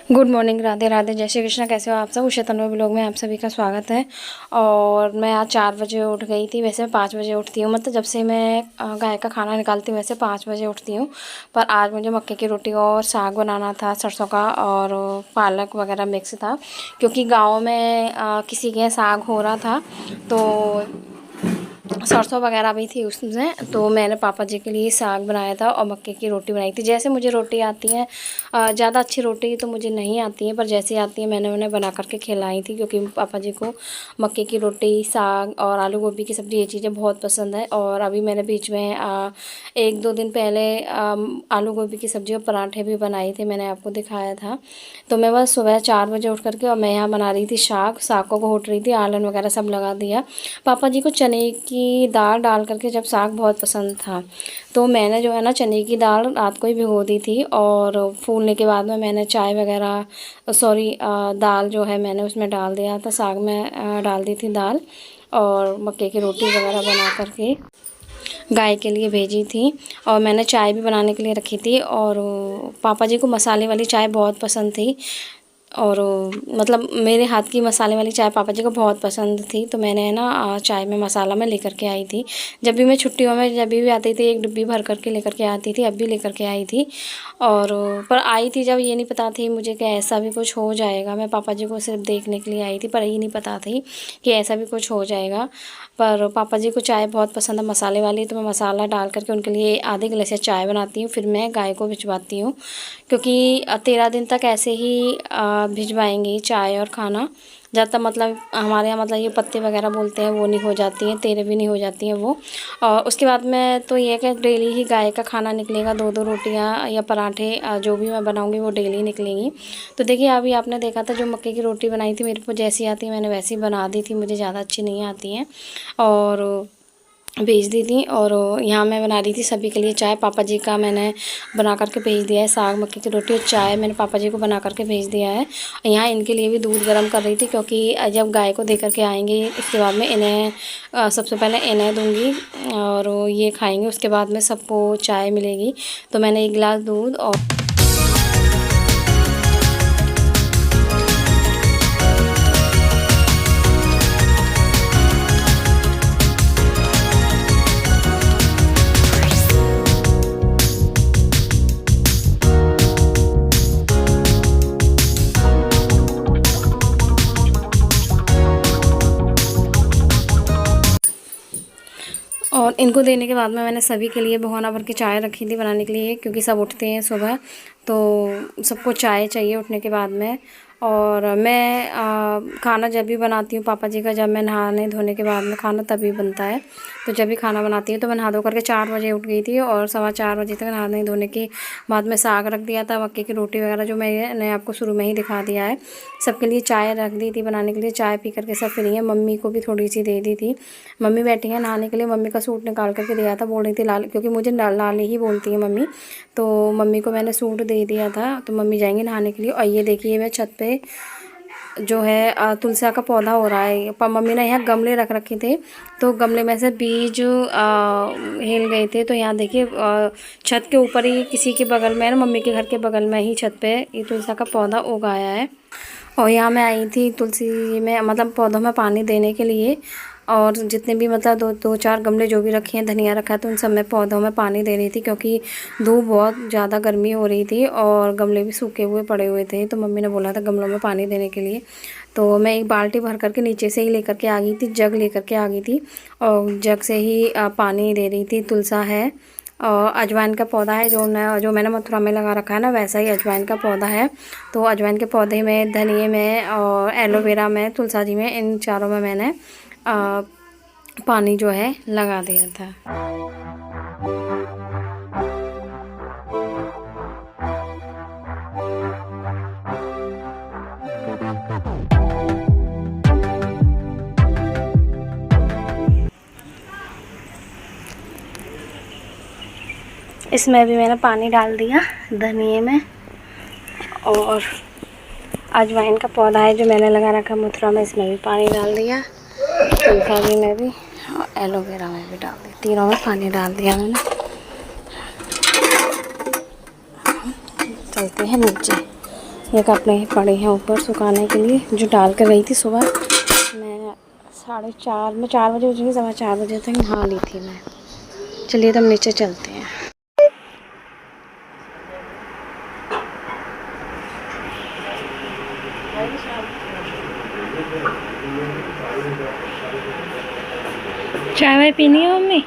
Good morning, Radhe Radhe, जय श्री कृष्ण। कैसे हो आप सब? उषा तन्वी ब्लॉग में आप सभी का स्वागत है। और मैं आज 4 बजे उठ गई थी। वैसे मैं 5 बजे उठती हूँ, मतलब जब से मैं गाय का खाना निकालती हूँ वैसे 5 बजे उठती हूँ। पर आज मुझे मक्के की रोटी और साग बनाना था, सरसों का और पालक वगैरह मिक्स था, क्योंकि गाँव में किसी के यहाँ साग हो रहा था, तो सरसों वगैरह भी थी उसमें। तो मैंने पापा जी के लिए साग बनाया था और मक्के की रोटी बनाई थी। जैसे मुझे रोटी आती है, ज़्यादा अच्छी रोटी तो मुझे नहीं आती है, पर जैसे आती है मैंने उन्हें बना करके खिलाई थी, क्योंकि पापा जी को मक्के की रोटी, साग और आलू गोभी की सब्ज़ी, ये चीज़ें बहुत पसंद है। और अभी मैंने बीच में 1-2 दिन पहले आलू गोभी की सब्ज़ी और पराठे भी बनाए थे, मैंने आपको दिखाया था। तो मैं बस सुबह 4 बजे उठ करके और मैं यहाँ बना रही थी साग को घोट रही थी, आलन वगैरह सब लगा दिया। पापा जी को चने की दाल डाल करके जब साग बहुत पसंद था, तो मैंने जो है ना चने की दाल रात को ही भिगो दी थी, और फूलने के बाद में मैंने चाय वगैरह दाल जो है मैंने उसमें डाल दिया था, साग में डाल दी थी दाल, और मक्के की रोटी वगैरह बना करके गाय के लिए भेजी थी। और मैंने चाय भी बनाने के लिए रखी थी, और पापा जी को मसाले वाली चाय बहुत पसंद थी, और मतलब मेरे हाथ की मसाले वाली चाय पापा जी को बहुत पसंद थी। तो मैंने है ना चाय में मसाला मैं लेकर के आई थी। जब भी मैं छुट्टियों में जब भी आती थी, एक डिब्बी भर करके लेकर के आती थी, अब भी लेकर के आई थी। और पर आई थी जब, ये नहीं पता थी मुझे कि ऐसा भी कुछ हो जाएगा। मैं पापा जी को सिर्फ देखने के लिए आई थी, पर ये नहीं पता थी कि ऐसा भी कुछ हो जाएगा। पर पापा जी को चाय बहुत पसंद है मसाले वाली, तो मैं मसाला डाल करके उनके लिए आधे गिलास से चाय बनाती हूँ, फिर मैं गाय को भिजवाती हूँ, क्योंकि 13 दिन तक ऐसे ही भिजवाएंगी चाय और खाना, जब तक मतलब हमारे यहाँ मतलब ये पत्ते वगैरह बोलते हैं वो नहीं हो जाती हैं, तेरे भी नहीं हो जाती हैं वो। और उसके बाद में तो ये है कि डेली ही गाय का खाना निकलेगा, 2-2 रोटियाँ या पराठे जो भी मैं बनाऊँगी वो डेली निकलेंगी। तो देखिए अभी आपने देखा था जो मक्के की रोटी बनाई थी, मेरे को जैसी आती है मैंने वैसी बना दी थी, मुझे ज़्यादा अच्छी नहीं आती हैं, और भेज दी थी। और यहाँ मैं बना रही थी सभी के लिए चाय। पापा जी का मैंने बना करके भेज दिया है, साग, मक्के की रोटी और चाय मैंने पापा जी को बना करके भेज दिया है। यहाँ इनके लिए भी दूध गर्म कर रही थी, क्योंकि जब गाय को दे करके आएंगे उसके बाद में इन्हें सबसे पहले इन्हें दूँगी, और ये खाएँगे, उसके बाद में सबको चाय मिलेगी। तो मैंने 1 गिलास दूध और इनको देने के बाद में मैंने सभी के लिए भगोना भर के चाय रखी थी बनाने के लिए, क्योंकि सब उठते हैं सुबह, तो सबको चाय चाहिए उठने के बाद में। और मैं खाना जब भी बनाती हूँ पापा जी का, जब मैं नहाने धोने के बाद में खाना तभी बनता है, तो जब भी खाना बनाती हूँ तो मैं नहा धो करके 4 बजे उठ गई थी, और 4:15 बजे तक नहाने धोने के बाद में साग रख दिया था, मक्के की रोटी वगैरह जो मैंने आपको शुरू में ही दिखा दिया है। सबके लिए चाय रख दी थी बनाने के लिए, चाय पी करके सब फ्री हैं। मम्मी को भी थोड़ी सी दे दी थी, मम्मी बैठी हैं नहाने के लिए। मम्मी का सूट निकाल करके दिया था, बोल रही थी लाल, क्योंकि मुझे लाल ही बोलती है मम्मी, तो मम्मी को मैंने सूट दे दिया था, तो मम्मी जाएंगी नहाने के लिए। और ये देखिए मैं छत पे जो है तुलसी का पौधा हो रहा है, पर मम्मी ने यहाँ गमले रख रखे थे, तो गमले में से बीज हिल गए थे। तो यहाँ देखिए छत के ऊपर ही किसी के बगल में, ना मम्मी के घर के बगल में ही छत पे ये तुलसी का पौधा उगाया है। और यहाँ मैं आई थी तुलसी में, मतलब पौधों में पानी देने के लिए, और जितने भी मतलब 2-4 गमले जो भी रखे हैं, धनिया रखा है, तो उन सब में पौधों में पानी दे रही थी, क्योंकि धूप बहुत ज़्यादा गर्मी हो रही थी और गमले भी सूखे हुए पड़े हुए थे। तो मम्मी ने बोला था गमलों में पानी देने के लिए, तो मैं एक बाल्टी भर करके नीचे से ही लेकर के आ गई थी, जग लेकर के आ गई थी, और जग से ही पानी दे रही थी। तुलसा है और अजवाइन का पौधा है, जो मैंने मथुरा में लगा रखा है ना, वैसा ही अजवाइन का पौधा है। तो अजवाइन के पौधे में, धनिए में और एलोवेरा में, तुलसा जी में, इन चारों में मैंने पानी जो है लगा दिया था। इसमें भी मैंने पानी डाल दिया, धनिए में, और अजवाइन का पौधा है जो मैंने लगा रखा मथुरा में, इसमें भी पानी डाल दिया, तुलसी में भी और एलोवेरा में भी डाल दिया, तीनों में पानी डाल दिया मैंने। चलते हैं नीचे। ये कपड़े पड़े हैं ऊपर सुखाने के लिए, जो डाल कर गई थी सुबह। मैं 4:30 में 4 बजे उठी, 4:15 तक नहा ली थी मैं। चलिए तो हम नीचे चलते हैं। चाय वाय पीनी है मम्मी?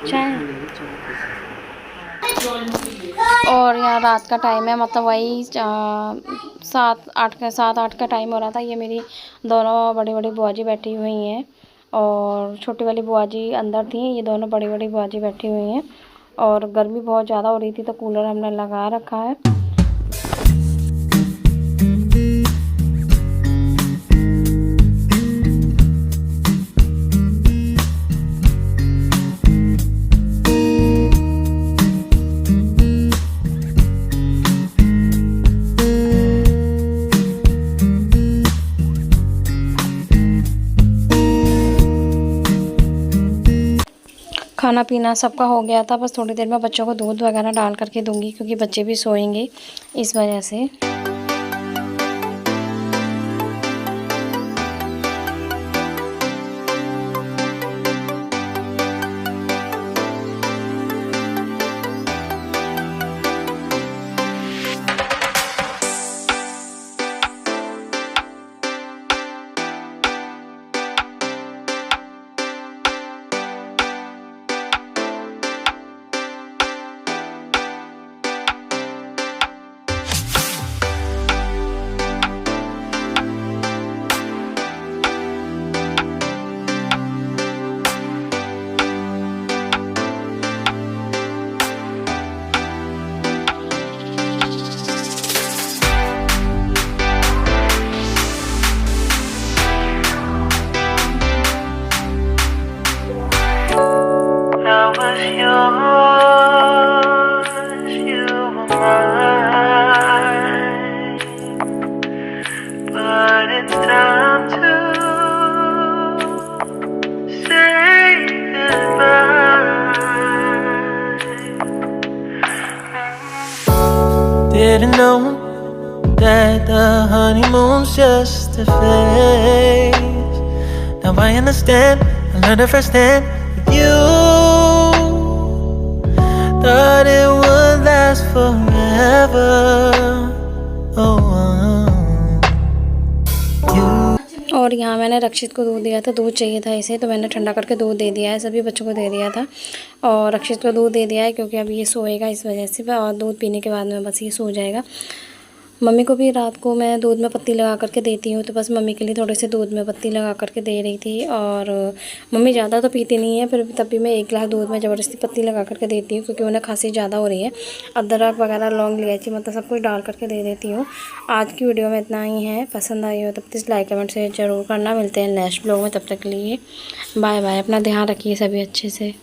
चाय। और यहाँ रात का टाइम है, मतलब वही 7-8 का टाइम हो रहा था। ये मेरी दोनों बड़ी बड़ी बुआ जी बैठी हुई हैं और छोटी वाली बुआ जी अंदर थी। ये दोनों बड़ी बड़ी बुआ जी बैठी हुई हैं और गर्मी बहुत ज़्यादा हो रही थी तो कूलर हमने लगा रखा है। खाना पीना सबका हो गया था, बस थोड़ी देर में बच्चों को दूध वगैरह डाल करके दूंगी क्योंकि बच्चे भी सोएंगे इस वजह से। Didn't know that the honeymoon's just a phase. Now I understand, I learned it firsthand with you. Thought it would last forever. Oh, you. और यहाँ मैंने रक्षित को दूध दिया था, दूध चाहिए था इसे, तो मैंने ठंडा करके दूध दे दिया है, सभी बच्चों को दे दिया था। और रक्षित को दूध दे दिया है क्योंकि अभी ये सोएगा इस वजह से, और दूध पीने के बाद में बस ये सो जाएगा। मम्मी को भी रात को मैं दूध में पत्ती लगा करके देती हूँ, तो बस मम्मी के लिए थोड़े से दूध में पत्ती लगा करके दे रही थी। और मम्मी ज़्यादा तो पीती नहीं है, फिर तब भी मैं 1 गिलास दूध में ज़बरदस्ती पत्ती लगा करके देती हूँ क्योंकि उन्हें खांसी ज़्यादा हो रही है। अदरक वगैरह लौंग इलायची मतलब सब कुछ डाल करके दे देती हूँ। आज की वीडियो में इतना ही है, पसंद आई हो तो प्लीज़ लाइक कमेंट शेयर ज़रूर करना। मिलते हैं नेक्स्ट ब्लॉग में, तब तक के लिए बाय बाय। अपना ध्यान रखिए सभी अच्छे से।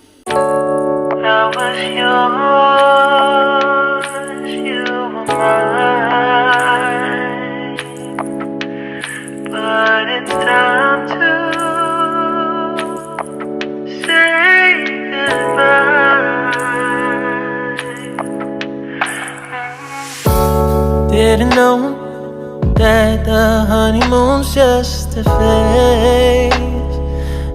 But it's time to say goodbye. Didn't know that the honeymoon's just a phase.